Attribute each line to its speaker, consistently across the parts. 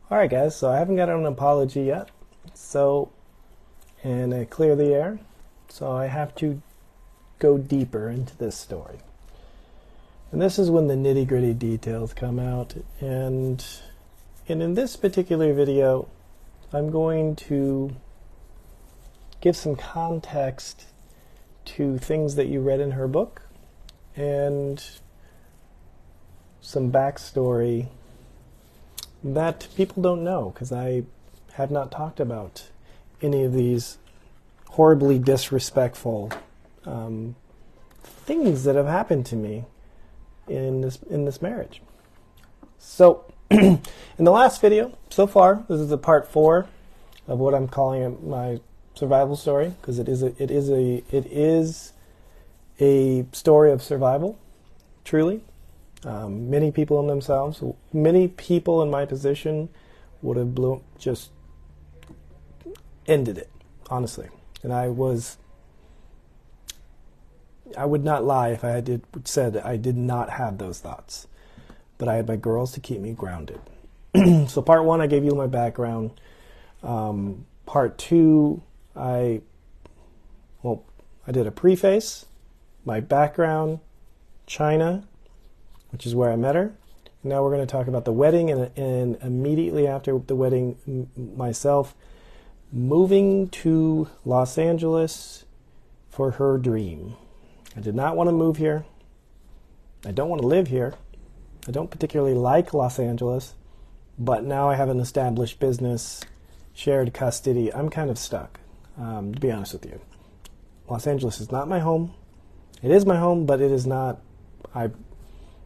Speaker 1: Alright guys, so I haven't got an apology yet, and clear the air, so I have to go deeper into this story. And this is when the nitty-gritty details come out, and in this particular video, I'm going to give some context to things that you read in her book, and some backstory that people don't know, because I have not talked about any of these horribly disrespectful things that have happened to me in this marriage. So, in the last video, so far, this is the part 4 of what I'm calling my survival story, because it is a story of survival, truly. Many people in my position would have just ended it, honestly. And I would not lie if I had said that I did not have those thoughts. But I had my girls to keep me grounded. So part 1, I gave you my background. Part 2, I did a preface, my background, China, which is where I met her. Now we're going to talk about the wedding, and immediately after the wedding, myself moving to Los Angeles for her dream. I did not want to move here. I don't want to live here. I don't particularly like Los Angeles, but now I have an established business, shared custody. I'm kind of stuck, to be honest with you. Los Angeles is not my home. It is my home, but it is not.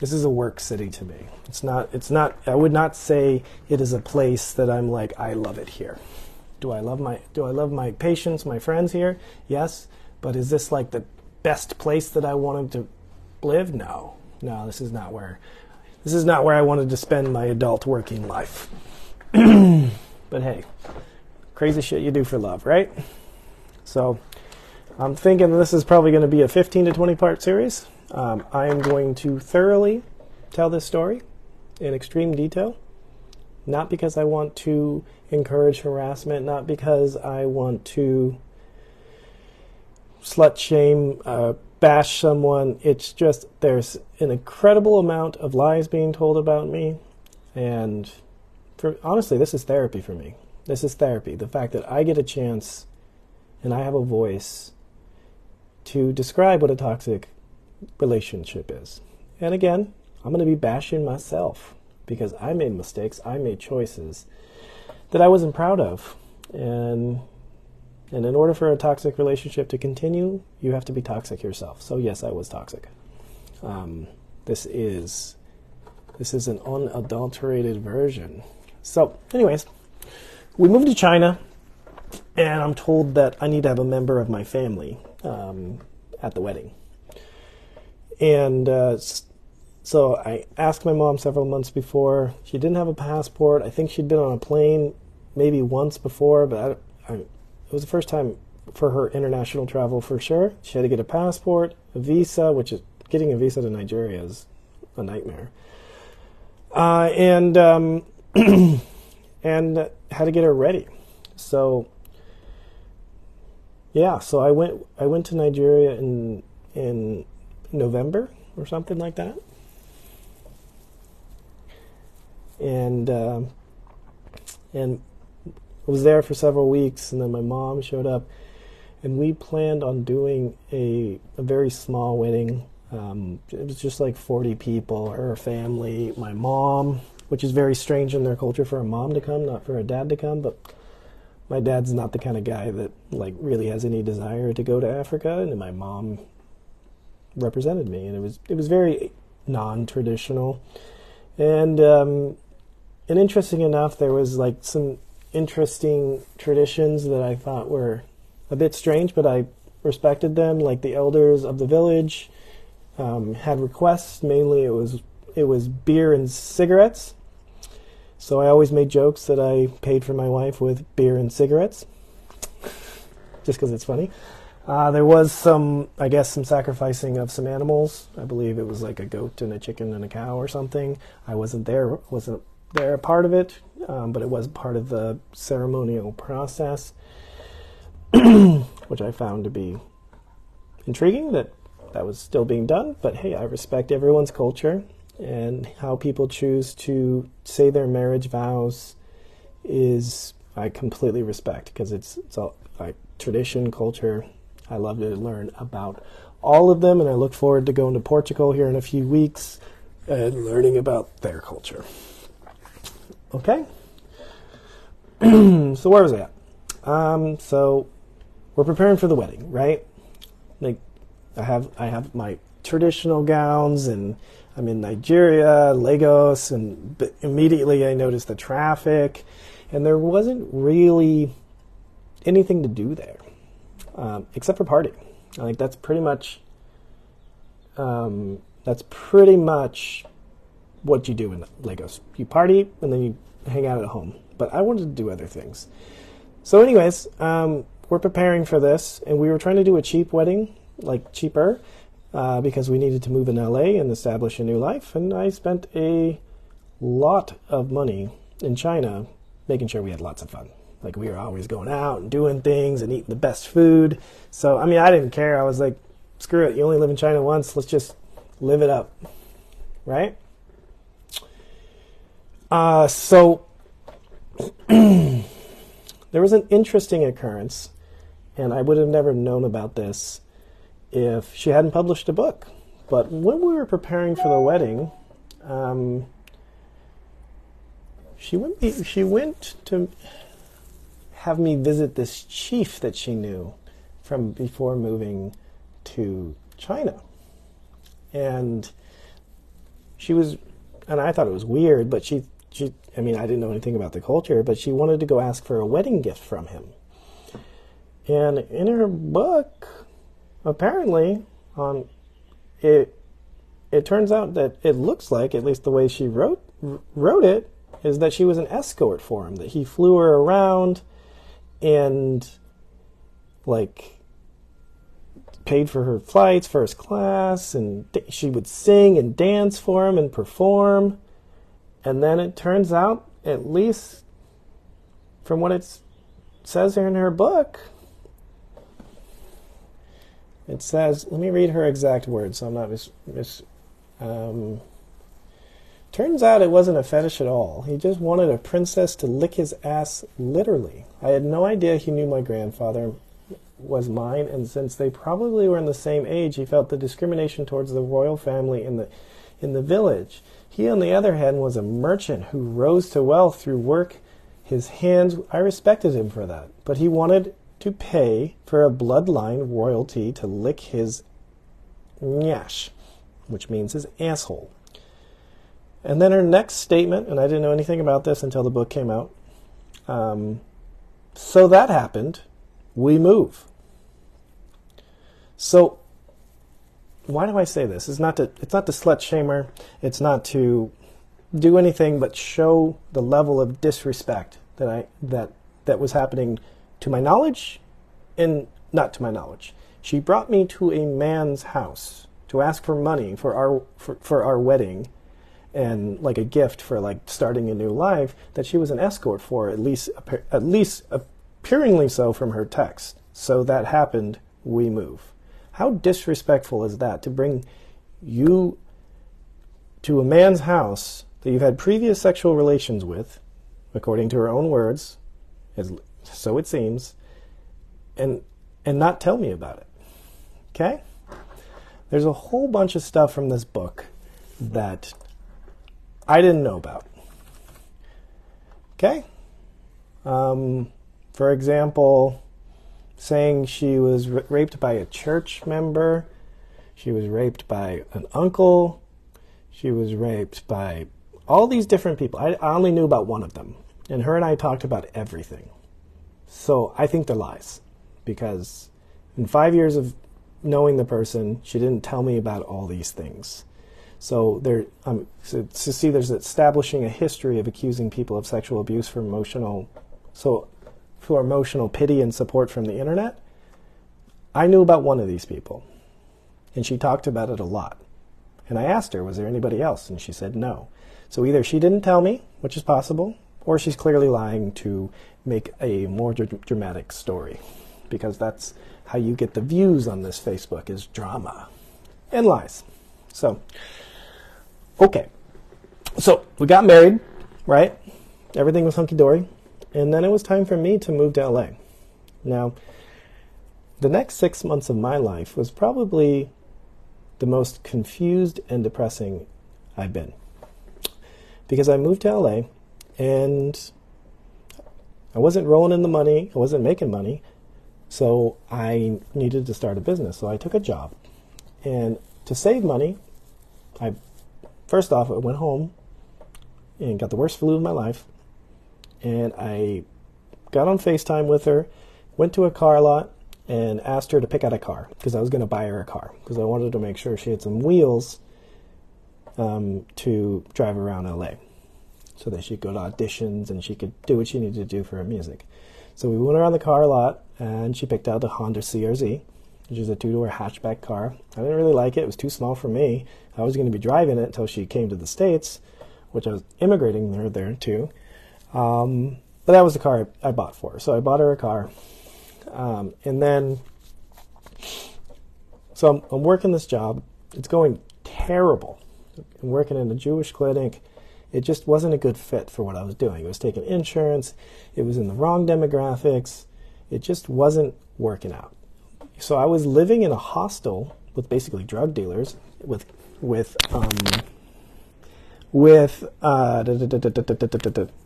Speaker 1: This is a work city to me. It's not. I would not say it is a place that I'm like, I love it here. Do I love my patients, my friends here? Yes, but is this like the best place that I wanted to live? No, this is not where I wanted to spend my adult working life. But hey, crazy shit you do for love, right? So I'm thinking this is probably going to be a 15 to 20 part series. I am going to thoroughly tell this story in extreme detail, not because I want to encourage harassment, not because I want to slut shame, bash someone. It's just there's an incredible amount of lies being told about me, and honestly, this is therapy for me. This is therapy. The fact that I get a chance and I have a voice to describe what a toxic relationship is. And again, I'm going to be bashing myself because I made mistakes, I made choices that I wasn't proud of. And in order for a toxic relationship to continue, you have to be toxic yourself. So yes, I was toxic. This is an unadulterated version. So anyways, we moved to China, and I'm told that I need to have a member of my family at the wedding. And so I asked my mom several months before. She didn't have a passport. I think she'd been on a plane maybe once before, but it was the first time for her international travel for sure. She had to get a passport, a visa, which is getting a visa to Nigeria is a nightmare. And had to get her ready. So yeah, so I went to Nigeria in November or something like that, and was there for several weeks, and then my mom showed up, and we planned on doing a very small wedding. It was just like 40 people, her family, my mom, which is very strange in their culture for a mom to come, not for a dad to come, but my dad's not the kind of guy that like really has any desire to go to Africa, and my mom represented me, and it was very non-traditional, and interesting enough, there was like some interesting traditions that I thought were a bit strange, but I respected them. Like the elders of the village had requests. Mainly, it was beer and cigarettes. So I always made jokes that I paid for my wife with beer and cigarettes, just because it's funny. There was some sacrificing of some animals. I believe it was like a goat and a chicken and a cow or something. I wasn't there a part of it. but it was part of the ceremonial process, which I found to be intriguing that was still being done. But hey, I respect everyone's culture, and how people choose to say their marriage vows is, I completely respect, because it's all like tradition, culture. I love to learn about all of them, and I look forward to going to Portugal here in a few weeks and learning about their culture. Okay? So where was I at? So we're preparing for the wedding, right? Like, I have my traditional gowns, and I'm in Nigeria, Lagos, but immediately I noticed the traffic, and there wasn't really anything to do there, except for party. Like, that's pretty much what you do in Lagos. You party, and then you hang out at home. But I wanted to do other things. So anyways, we're preparing for this, and we were trying to do a cheap wedding, like cheaper, because we needed to move in LA and establish a new life. And I spent a lot of money in China making sure we had lots of fun. Like, we were always going out and doing things and eating the best food. So, I mean, I didn't care. I was like, screw it. You only live in China once. Let's just live it up. Right? So there was an interesting occurrence, and I would have never known about this if she hadn't published a book. But when we were preparing for the wedding, she went to have me visit this chief that she knew from before moving to China. And I thought it was weird, but I mean, I didn't know anything about the culture, but she wanted to go ask for a wedding gift from him. And in her book, apparently, it turns out that it looks like, at least the way she wrote it, is that she was an escort for him, that he flew her around and, like, paid for her flights, first class, and she would sing and dance for him and perform. And then it turns out, at least from what it says here in her book, it says, let me read her exact words so I'm not turns out it wasn't a fetish at all. He just wanted a princess to lick his ass, literally. I had no idea he knew my grandfather was mine, and since they probably were in the same age, he felt the discrimination towards the royal family in the village. He, on the other hand, was a merchant who rose to wealth through work his hands. I respected him for that, but he wanted to pay for a bloodline royalty to lick his nyash, which means his asshole. And then her next statement, and I didn't know anything about this until the book came out. So that happened. We move. So why do I say this? It's not to slut shame her. It's not to do anything but show the level of disrespect that was happening to my knowledge and not to my knowledge. She brought me to a man's house to ask for money for our wedding, and like a gift for like starting a new life that she was an escort for, at least appearingly so from her text. So that happened, we move. How disrespectful is that, to bring you to a man's house that you've had previous sexual relations with, according to her own words, so it seems, and not tell me about it? Okay? There's a whole bunch of stuff from this book that I didn't know about. Okay? For example, saying she was raped by a church member. She was raped by an uncle. She was raped by all these different people. I only knew about one of them. And her and I talked about everything. So I think they're lies. Because in 5 years of knowing the person, she didn't tell me about all these things. So to see there's establishing a history of accusing people of sexual abuse for emotional pity and support from the internet. I knew about one of these people, and she talked about it a lot. And I asked her, was there anybody else? And she said no. So either she didn't tell me, which is possible, or she's clearly lying to make a more dramatic story, because that's how you get the views on this Facebook, is drama and lies. So, okay. So we got married, right? Everything was hunky-dory. And then it was time for me to move to LA. Now, the next 6 months of my life was probably the most confused and depressing I've been. Because I moved to LA and I wasn't rolling in the money, I wasn't making money, so I needed to start a business. So I took a job. And to save money, first off, I went home and got the worst flu of my life. And I got on FaceTime with her, went to a car lot, and asked her to pick out a car, because I was going to buy her a car, because I wanted to make sure she had some wheels to drive around LA, so that she could go to auditions and she could do what she needed to do for her music. So we went around the car lot, and she picked out the Honda CRZ, which is a 2-door hatchback car. I didn't really like it. It was too small for me. I was going to be driving it until she came to the States, which I was immigrating her there too. But that was the car I bought for her. So I bought her a car. And then, so I'm working this job. It's going terrible. I'm working in a Jewish clinic. It just wasn't a good fit for what I was doing. It was taking insurance. It was in the wrong demographics. It just wasn't working out. So I was living in a hostel with basically drug dealers, with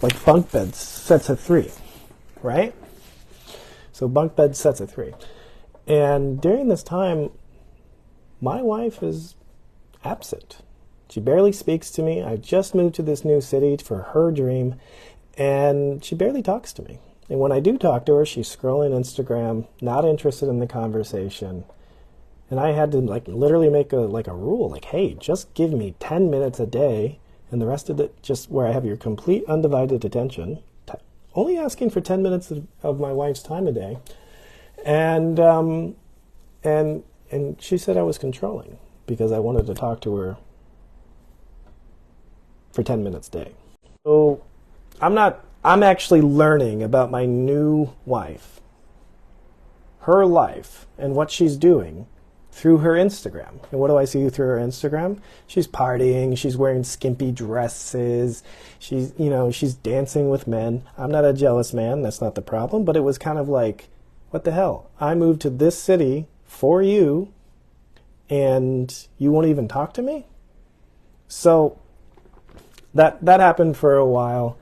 Speaker 1: like bunk beds, sets of 3, right? So bunk bed sets of 3. And during this time, my wife is absent. She barely speaks to me. I just moved to this new city for her dream, and she barely talks to me. And when I do talk to her, she's scrolling Instagram, not interested in the conversation. And I had to literally make a rule, hey, just give me 10 minutes a day, and the rest of it just where I have your complete undivided attention. Only asking for 10 minutes of my wife's time a day. And she said I was controlling because I wanted to talk to her for 10 minutes a day. So I'm actually learning about my new wife, her life, and what she's doing through her Instagram. And what do I see through her Instagram? She's partying, she's wearing skimpy dresses, she's dancing with men. I'm not a jealous man, that's not the problem, but it was kind of like, what the hell? I moved to this city for you, and you won't even talk to me? So that happened for a while,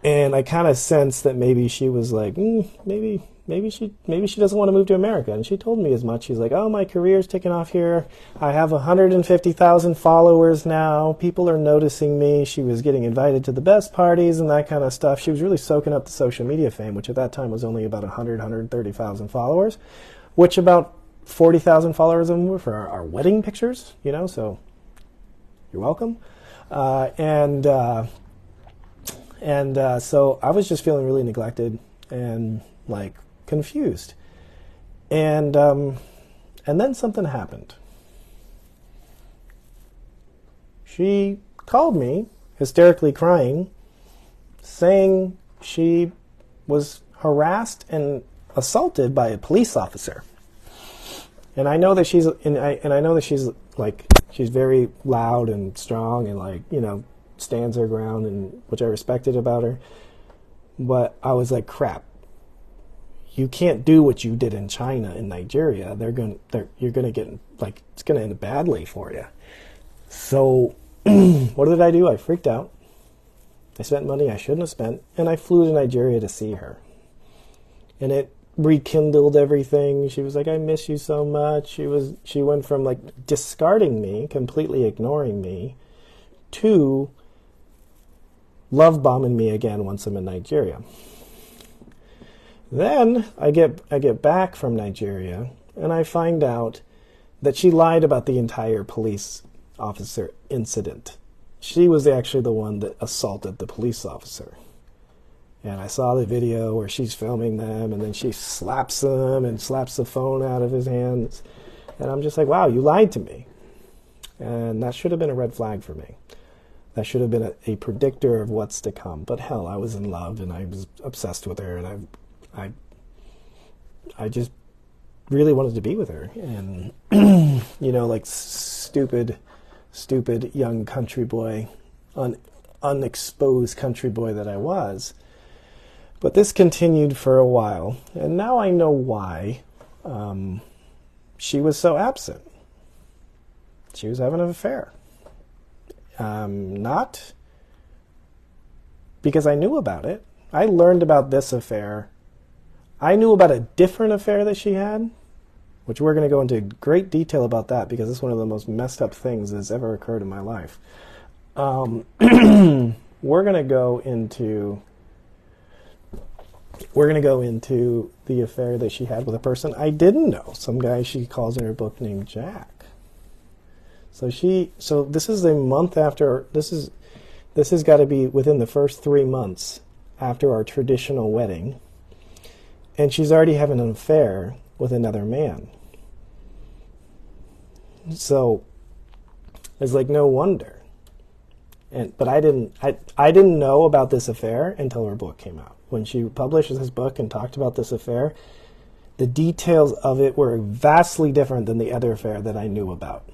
Speaker 1: and I kind of sensed that maybe she was like, maybe she doesn't want to move to America. And she told me as much. She's like, oh, my career's taking off here. I have 150,000 followers now. People are noticing me. She was getting invited to the best parties and that kind of stuff. She was really soaking up the social media fame, which at that time was only about 130,000 followers, which about 40,000 followers of them were for our wedding pictures, so you're welcome. So I was just feeling really neglected and confused. And then something happened. She called me, hysterically crying, saying she was harassed and assaulted by a police officer. And I know that she's she's very loud and strong and stands her ground, and which I respected about her. But I was like, crap. You can't do what you did in China and Nigeria. You're gonna get it's gonna end badly for you. So what did I do? I freaked out. I spent money I shouldn't have spent, and I flew to Nigeria to see her. And it rekindled everything. She was like, I miss you so much. She went from discarding me, completely ignoring me, to love bombing me again once I'm in Nigeria. Then I get back from Nigeria, and I find out that she lied about the entire police officer incident. She was actually the one that assaulted the police officer. And I saw the video where she's filming them, and then she slaps him and slaps the phone out of his hands. And I'm just like, wow, you lied to me. And that should have been a red flag for me. That should have been a predictor of what's to come. But hell, I was in love and I was obsessed with her, and I just really wanted to be with her. And like stupid young country boy, unexposed country boy that I was. But this continued for a while, and now I know why she was so absent. She was having an affair. Not because I knew about it. I learned about this affair. I knew about a different affair that she had, which we're going to go into great detail about that because it's one of the most messed up things that's ever occurred in my life. We're going to go into the affair that she had with a person I didn't know, some guy she calls in her book named Jack. So this is a month after, this has got to be within the first 3 months after our traditional wedding, and she's already having an affair with another man. So it's like no wonder. But I didn't know about this affair until her book came out. When she published this book and talked about this affair, the details of it were vastly different than the other affair that I knew about.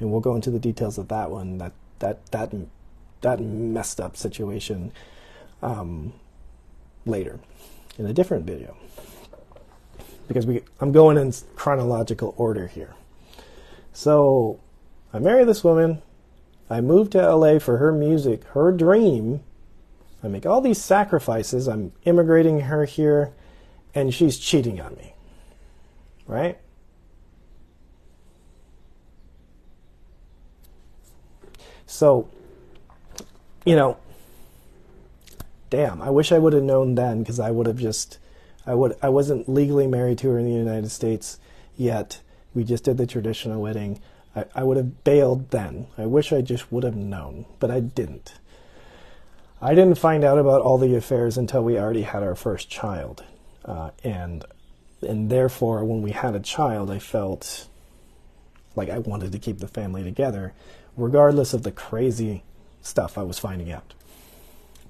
Speaker 1: And we'll go into the details of that one, that messed up situation later in a different video. Because I'm going in chronological order here. So I married this woman. I moved to LA for her music, her dream. I make all these sacrifices. I'm immigrating her here, and she's cheating on me. Right? So, damn, I wish I would have known then, because I would have I wasn't legally married to her in the United States yet. We just did the traditional wedding. I would have bailed then. I wish I just would have known, but I didn't. I didn't find out about all the affairs until we already had our first child. And therefore, when we had a child, I felt like I wanted to keep the family together, regardless of the crazy stuff I was finding out.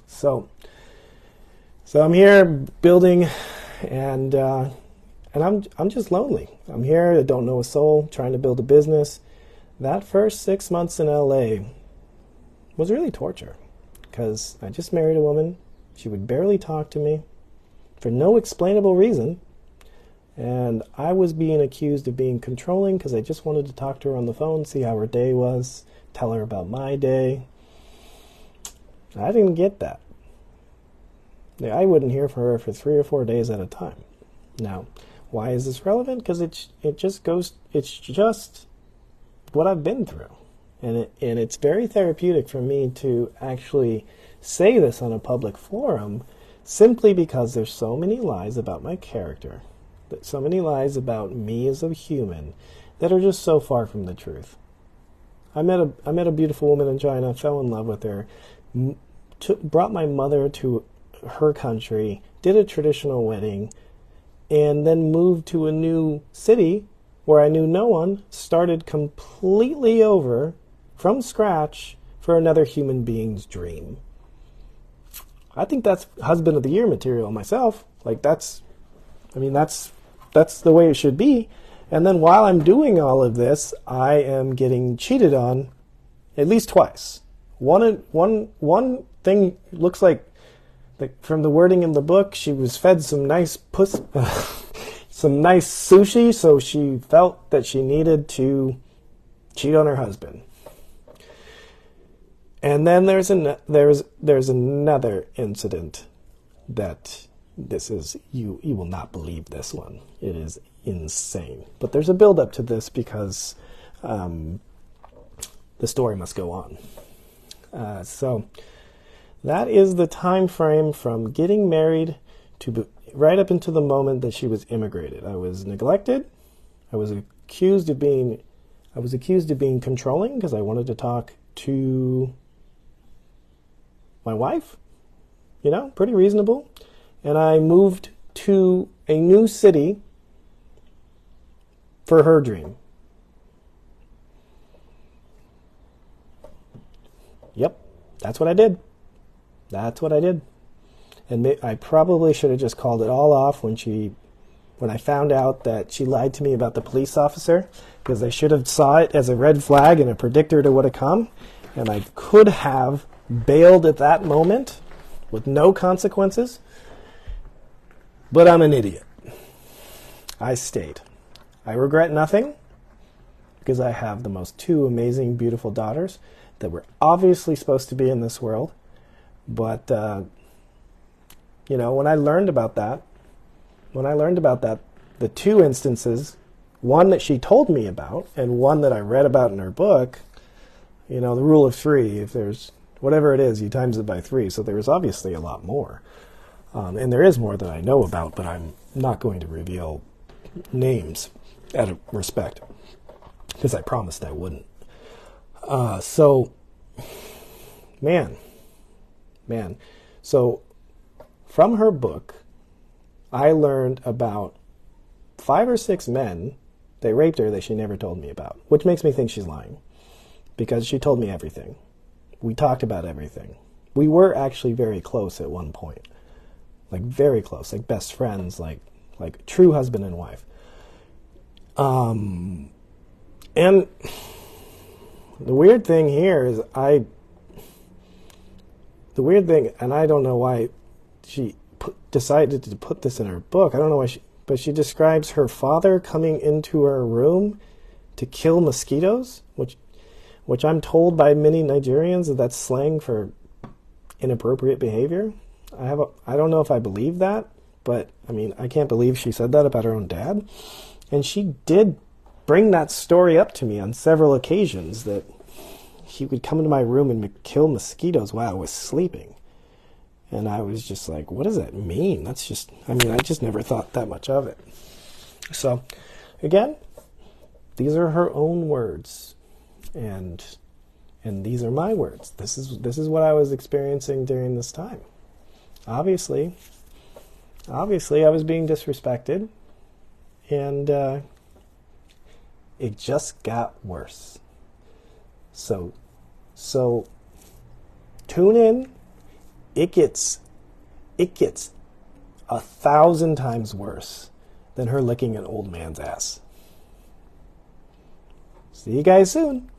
Speaker 1: So I'm here building, and I'm just lonely. I'm here, I don't know a soul, trying to build a business. That first 6 months in LA was really torture, because I just married a woman. She would barely talk to me for no explainable reason. And I was being accused of being controlling because I just wanted to talk to her on the phone, see how her day was, tell her about my day. I didn't get that. I wouldn't hear from her for 3 or 4 days at a time. Now, why is this relevant? Because it's just what I've been through. And it's very therapeutic for me to actually say this on a public forum, simply because there's so many lies about my character, so many lies about me as a human, that are just so far from the truth. I met a beautiful woman in China, fell in love with her, brought my mother to her country, did a traditional wedding, and then moved to a new city where I knew no one, started completely over from scratch for another human being's dream. I think that's husband of the year material myself. Like that's the way it should be. And then while I'm doing all of this, I am getting cheated on at least twice. One thing looks like from the wording in the book, she was fed some nice some nice sushi, so she felt that she needed to cheat on her husband. And then there's another incident that this is, you will not believe this one. It is insane. But there's a build up to this because the story must go on. So that is the time frame from getting married to right up into the moment that she was immigrated. I was neglected. I was accused of being controlling because I wanted to talk to my wife. Pretty reasonable. And I moved to a new city for her dream. Yep. That's what I did. That's what I did. And I probably should have just called it all off when I found out that she lied to me about the police officer, because I should have saw it as a red flag and a predictor to what to come, and I could have bailed at that moment with no consequences. But I'm an idiot. I stayed. I regret nothing, because I have the most two amazing, beautiful daughters that were obviously supposed to be in this world. But, when I learned about that, the two instances, one that she told me about and one that I read about in her book, the rule of three, if there's whatever it is, you times it by 3. So there was obviously a lot more. And there is more that I know about, but I'm not going to reveal names out of respect, because I promised I wouldn't. So from her book, I learned about 5 or 6 men that raped her that she never told me about, which makes me think she's lying, because she told me everything. We talked about everything. We were actually very close at one point, like very close, like best friends, like true husband and wife. And the weird thing here is and I don't know why she decided to put this in her book. I don't know why but she describes her father coming into her room to kill mosquitoes, which I'm told by many Nigerians that's slang for inappropriate behavior. I don't know if I believe that, but I can't believe she said that about her own dad. And she did bring that story up to me on several occasions, that he would come into my room and kill mosquitoes while I was sleeping. And I was just like, what does that mean? That's just, I just never thought that much of it. So, again, these are her own words. And these are my words. This is what I was experiencing during this time. Obviously I was being disrespected. And it just got worse. So tune in. It gets 1,000 times worse than her licking an old man's ass. See you guys soon.